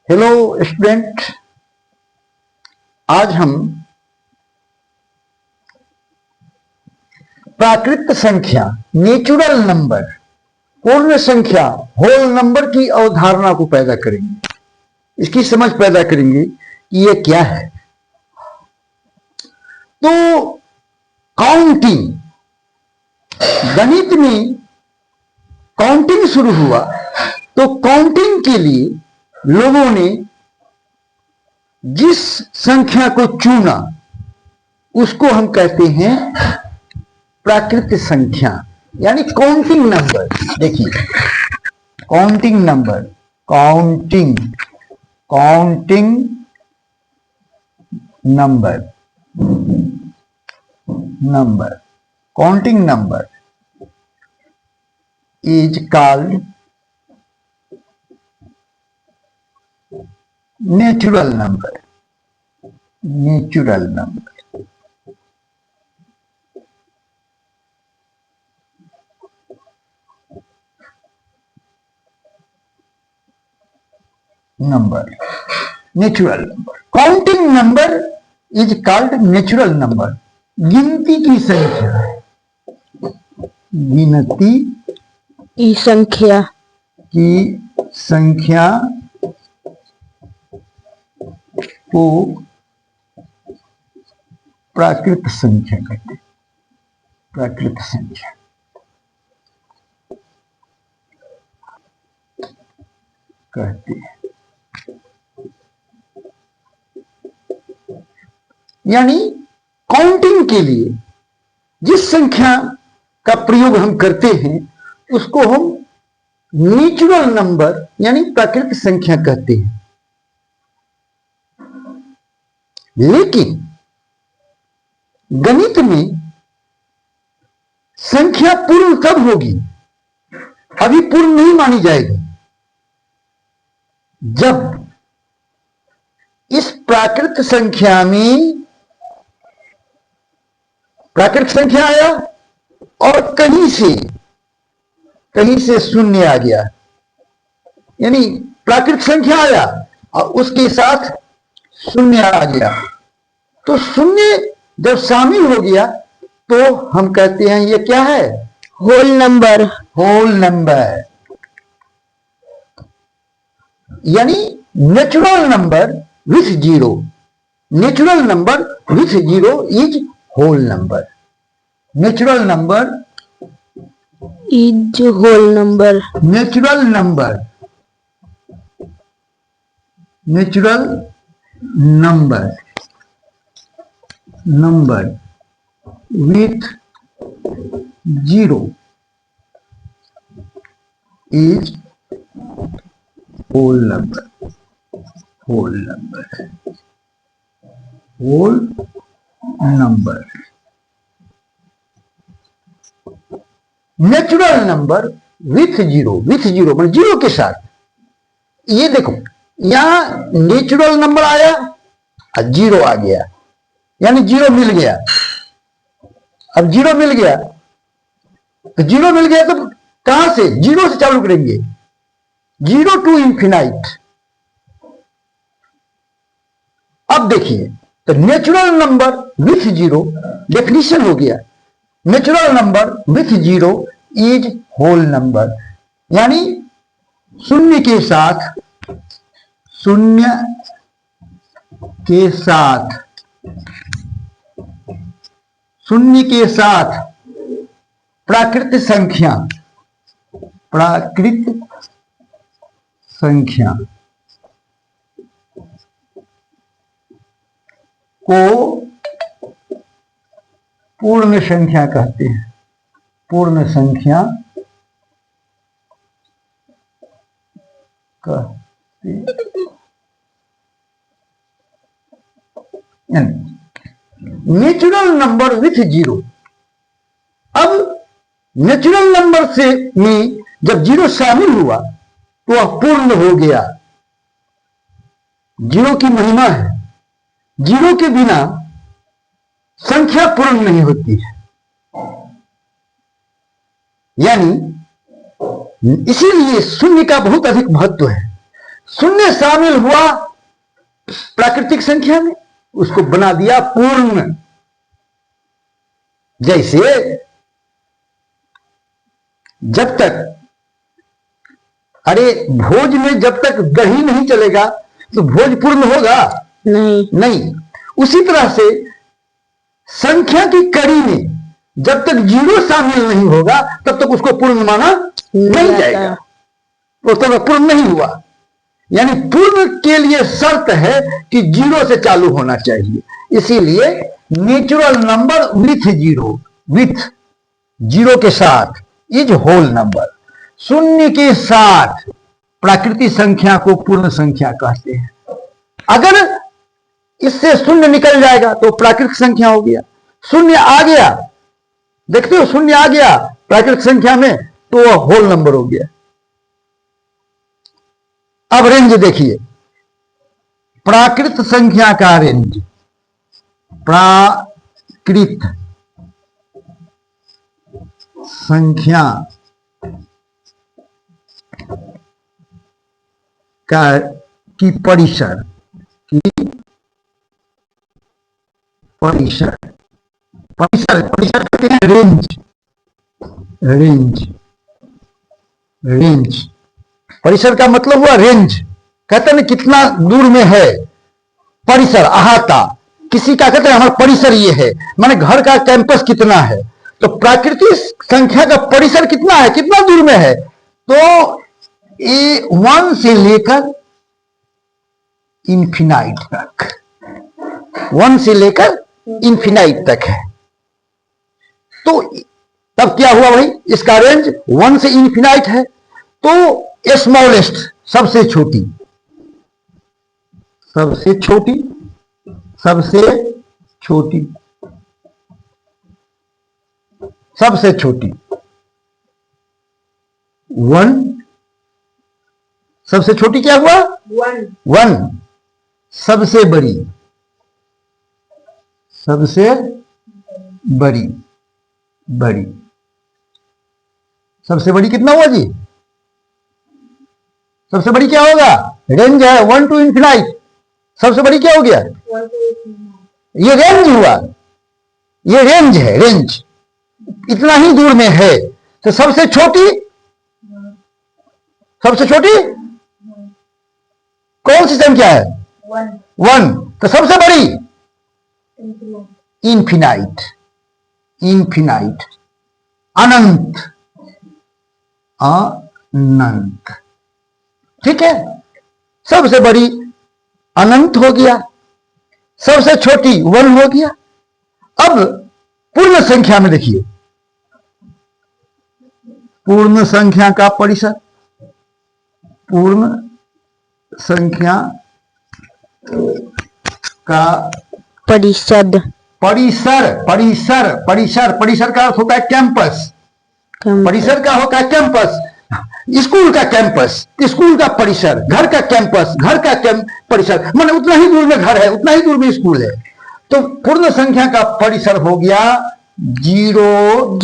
Hello student, आज हम प्राकृत संख्या, नेचुरल नंबर, पूर्ण संख्या, होल नंबर की अवधारणा को पैदा करेंगे। इसकी समझ पैदा करेंगे कि ये क्या है। तो काउंटिंग, गणित में काउंटिंग शुरू हुआ तो काउंटिंग के लिए लोगों ने जिस संख्या को चुना उसको हम कहते हैं प्राकृत संख्या, यानी काउंटिंग नंबर। देखिए, counting number, counting number, counting number is called natural number, natural number. Natural number. Counting number is called natural number. गिनती की संख्या, गिनती की संख्या को प्राकृत संख्या कहते हैं। प्राकृत संख्या कहते हैं, यानी काउंटिंग के लिए जिस संख्या का प्रयोग हम करते हैं उसको हम नेचुरल नंबर यानी प्राकृतिक संख्या कहते हैं। लेकिन गणित में संख्या पूर्ण कब होगी? अभी पूर्ण नहीं मानी जाएगी जब इस प्राकृत संख्या में प्राकृतिक संख्या आया और कहीं से शून्य आ गया, यानी प्राकृतिक संख्या आया और उसके साथ शून्य आ गया। तो शून्य जब शामिल हो गया तो हम कहते हैं ये क्या है? Whole number. होल नंबर यानी natural number with zero. Natural number with zero is whole number. Natural number is whole number. Natural number, natural number, number with zero is whole number. Whole number, whole number. Natural number with zero मतलब zero के साथ। ये देखो, यहां natural number आया और zero आ गया, यानी जीरो मिल गया। अब जीरो मिल गया तो कहां से? जीरो से चालू करेंगे, जीरो टू इंफिनाइट। अब देखिए, तो natural number with zero definition हो गया। Natural number with zero is whole number, यानी शून्य के साथ प्राकृत संख्या को पूर्ण संख्या कहते हैं। पूर्ण संख्या कहते हैं। Natural number with zero. अब नेचुरल नंबर से में जब जीरो शामिल हुआ तो वह पूर्ण हो गया। जीरो की महिमा है, जीरो के बिना संख्या पूर्ण नहीं होती है। यानी इसीलिए शून्य का बहुत अधिक महत्व है। शून्य शामिल हुआ प्राकृतिक संख्या में, उसको बना दिया पूर्ण। जैसे जब तक अरे भोज में जब तक दही नहीं चलेगा तो भोज पूर्ण होगा नहीं। उसी तरह से संख्या की कड़ी में जब तक जीरो शामिल नहीं होगा तब तक उसको पूर्ण माना नहीं जाएगा, वो तब पूर्ण नहीं हुआ। यानी पूर्ण के लिए शर्त है कि जीरो से चालू होना चाहिए। इसीलिए नेचुरल नंबर विथ जीरो के साथ इज होल नंबर। शून्य के साथ प्राकृतिक संख्या को पूर्ण संख्या कहते हैं। अगर इससे शून्य निकल जाएगा तो प्राकृतिक संख्या हो गया। शून्य आ गया, देखते हो, शून्य आ गया प्राकृतिक संख्या में तो वह होल नंबर हो गया। अब रेंज देखिए, प्राकृत संख्या का रेंज, प्राकृत संख्या का की परिसर कहते हैं रेंज। परिसर का मतलब हुआ रेंज। कहते हैं कितना दूर में है परिसर, अहाता। किसी का कहते हैं हमारा परिसर ये है, माने घर का कैंपस कितना है। तो प्राकृतिक संख्या का परिसर कितना है, कितना दूर में है, तो ये 1 से लेकर इन्फिनाइट तक, 1 से लेकर इन्फिनाइट तक है। तो तब क्या हुआ भाई, इसका रेंज 1 से इन्फिनाइट है। तो स्मॉलेस्ट सबसे छोटी वन, सबसे छोटी क्या हुआ, 1। सबसे बड़ी सबसे बड़ी कितना हुआ जी, सबसे बड़ी क्या होगा, रेंज है 1 टू इन्फिनाइट। सबसे बड़ी क्या हो गया, ये रेंज हुआ, ये रेंज है, रेंज इतना ही दूर में है। तो सबसे छोटी कौन सी संख्या है, 1। तो सबसे बड़ी इन्फिनाइट, अनंत, ठीक है। सबसे बड़ी अनंत हो गया, सबसे छोटी 1 हो गया। अब पूर्ण संख्या में देखिए, पूर्ण संख्या का परिसर, परिसर का अर्थ होता है कैंपस। परिसर का होता है कैंपस, स्कूल का कैंपस, स्कूल का परिसर, घर का कैंपस, घर का परिसर, माने उतना ही दूर में घर है, उतना ही दूर में स्कूल है। तो पूर्ण संख्या का परिसर हो गया 0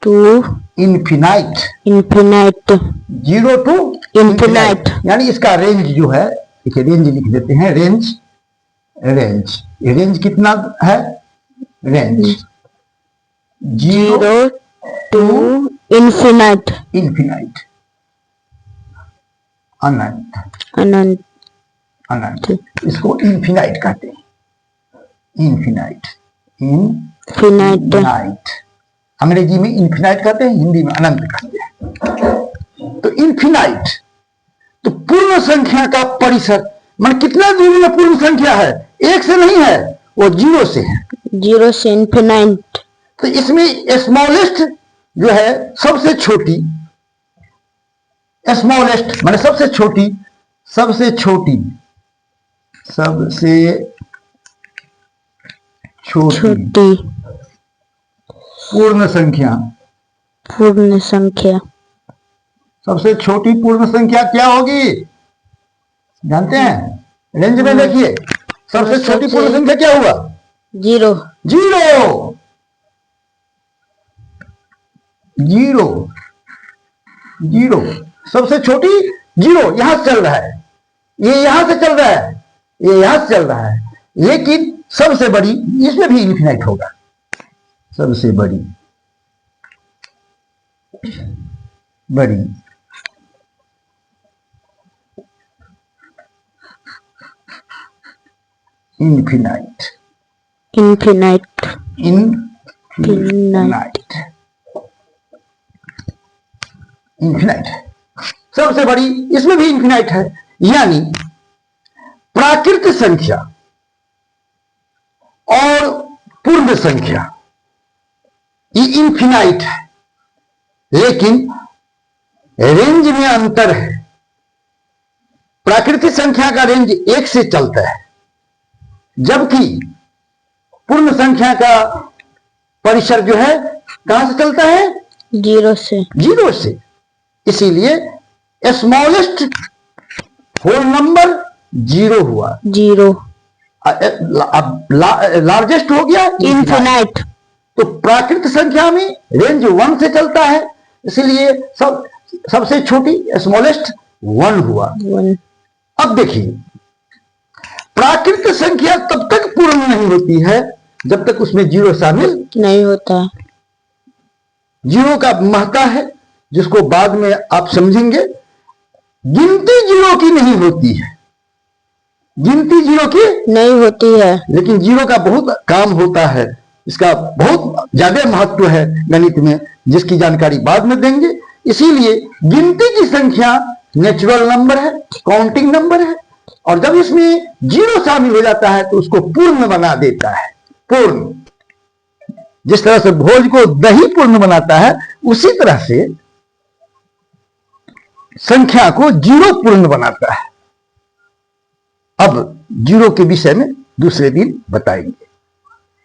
टू इन्फिनाइट, 0 टू इन्फिनाइट। यानी इसका रेंज जो है, देखिए रेंज लिख देते हैं, रेंज कितना है, रेंज 0 टू इन्फिनाइट, अनंत। इसको इन्फिनाइट कहते हैं, इन्फिनाइट। अंग्रेजी में इन्फिनाइट कहते हैं, हिंदी में अनंत कहते हैं। तो इन्फिनाइट, तो पूर्ण संख्या का परिसर, मान कितना दूर में पूर्ण संख्या है, 1 से नहीं है, वो 0 से है, 0 से इन्फिनाइट। तो इसमें स्मॉलेस्ट जो है, सबसे छोटी, स्मॉलेस्ट माने सबसे छोटी पूर्ण संख्या, सबसे छोटी पूर्ण संख्या क्या होगी, जानते हैं, रेंज में देखिए, सबसे छोटी पूर्ण संख्या क्या हुआ, 0। सबसे छोटी जीरो यहां से चल रहा है, ये यहां से चल रहा है, ये यहां से चल रहा है, लेकिन सबसे बड़ी इसमें भी इन्फिनाइट होगा। सबसे बड़ी इन्फिनाइट सबसे बड़ी इसमें भी इन्फिनाइट है। यानी प्राकृत संख्या और पूर्ण संख्या ये इन्फिनाइट है, लेकिन रेंज में अंतर है। प्राकृतिक संख्या का रेंज 1 से चलता है, जबकि पूर्ण संख्या का परिसर जो है कहां से चलता है? 0 से। 0 से। इसीलिए स्मॉलेस्ट होल नंबर 0 हुआ, 0। अब लार्जेस्ट हो गया इन्फिनाइट। तो प्राकृत संख्या में रेंज 1 से चलता है, इसलिए सबसे छोटी स्मॉलेस्ट 1 हुआ। 1। अब देखिए, प्राकृत संख्या तब तक पूर्ण नहीं होती है जब तक उसमें 0 शामिल नहीं होता। 0 का महत्ता है जिसको बाद में आप समझेंगे। गिनती 0 की नहीं होती है, गिनती 0 की नहीं होती है, लेकिन 0 का बहुत काम होता है, इसका बहुत ज्यादा महत्व है गणित में, जिसकी जानकारी बाद में देंगे। इसीलिए गिनती की संख्या नेचुरल नंबर है, काउंटिंग नंबर है, और जब इसमें 0 शामिल हो जाता है तो उसको पूर्ण बना देता है। पूर्ण, जिस तरह से भोज को दही पूर्ण बनाता है, उसी तरह से संख्या को 0 पूर्ण बनाता है। अब 0 के विषय में दूसरे दिन बताएंगे।